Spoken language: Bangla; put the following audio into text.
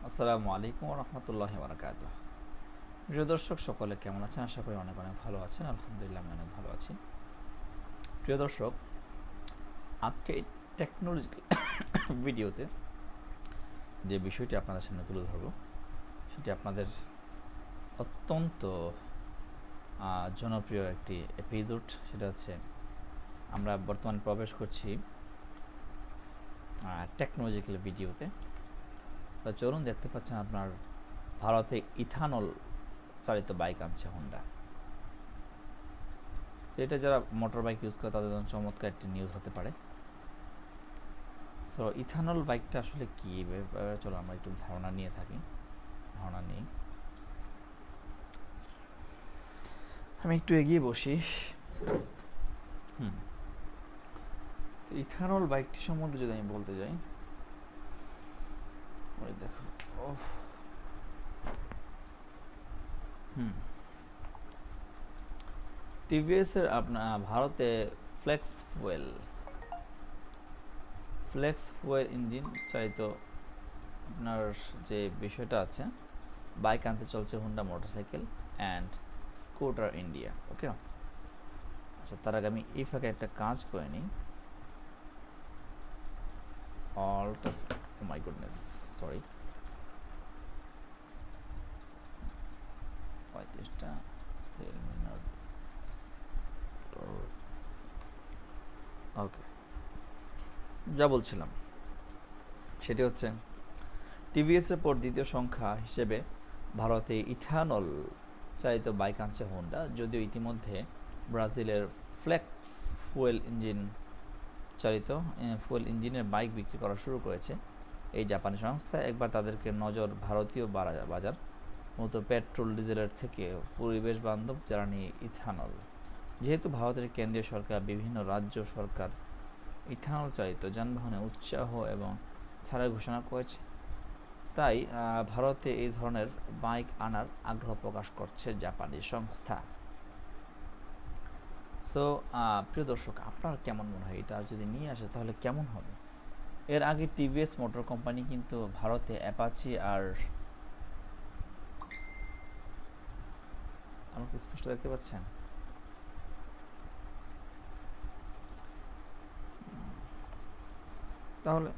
আসসালামু আলাইকুম ওয়া রাহমাতুল্লাহি ওয়া বারাকাতুহু। প্রিয় দর্শক সকলে কেমন আছেন? আশা করি অনেক অনেক ভালো আছেন। আলহামদুলিল্লাহ আমি অনেক ভালো আছি। প্রিয় দর্শক, আজকে এই টেকনোলজিক্যাল ভিডিওতে যে বিষয়টি আপনাদের সামনে তুলে ধরব সেটি আপনাদের অত্যন্ত জনপ্রিয় একটি এপিসোড। সেটা হচ্ছে আমরা বর্তমানে প্রবেশ করছি টেকনোলজিক্যাল ভিডিওতে। তো চলুন, দেখতে পাচ্ছেন আপনার ভারতে ইথানল চালিত বাইক আনছে হোন্ডা। তো এটা যারা মোটর বাইক ইউজ করে তাদের জন্য চমৎকার একটি নিউজ হতে পারে। সো ইথানল বাইকটা আসলে কী, চলো আমরা একটু ধারণা নিয়ে থাকি। আমি একটু এগিয়ে বসি। তো ইথানল বাইকটি সম্বন্ধে যদি আমি বলতে যাই, ওই দেখো, ওফ, টিভিএসের আপনার ভারতে ফ্লেক্স ফুয়েল ইঞ্জিন চালিত আপনার যে বিষয়টা আছে, বাইক আনতে চলছে Honda motorcycle and scooter India. Okay, আচ্ছা, তার আগে আমি এই ফাঁকে একটা কাজ করে নিই। Alt, oh my goodness, sorry, 35টা। ওকে, যা বলছিলাম সেটি হচ্ছে টিভিএসের পর দ্বিতীয় সংখ্যা হিসেবে ভারতে ইথানল চালিত বাইক আনছে হোন্ডা। যদিও ইতিমধ্যে ব্রাজিলের ফ্লেক্স ফুয়েল ইঞ্জিনের বাইক বিক্রি করা শুরু করেছে এই জাপানি সংস্থা। একবার তাদেরকে নজর ভারতীয় বাজার, মূলত পেট্রোল ডিজেলের থেকে পরিবেশ বান্ধব জ্বালানি ইথানল। যেহেতু ভারতের কেন্দ্রীয় সরকার বিভিন্ন রাজ্য সরকার ইথানল চালিত যানবাহনে উৎসাহ এবং ছাড়ের ঘোষণা করেছে, তাই ভারতে এই ধরনের বাইক আনার আগ্রহ প্রকাশ করছে জাপানি সংস্থা। সো প্রিয় দর্শক, আপনার কেমন মনে হয় এটা যদি নিয়ে আসে তাহলে কেমন হবে? এর আগে টিভিএস মোটর কোম্পানি কিন্তু ভারতে অ্যাপাচি আর, আমাকে স্পষ্ট দেখতে পাচ্ছেন? তাহলে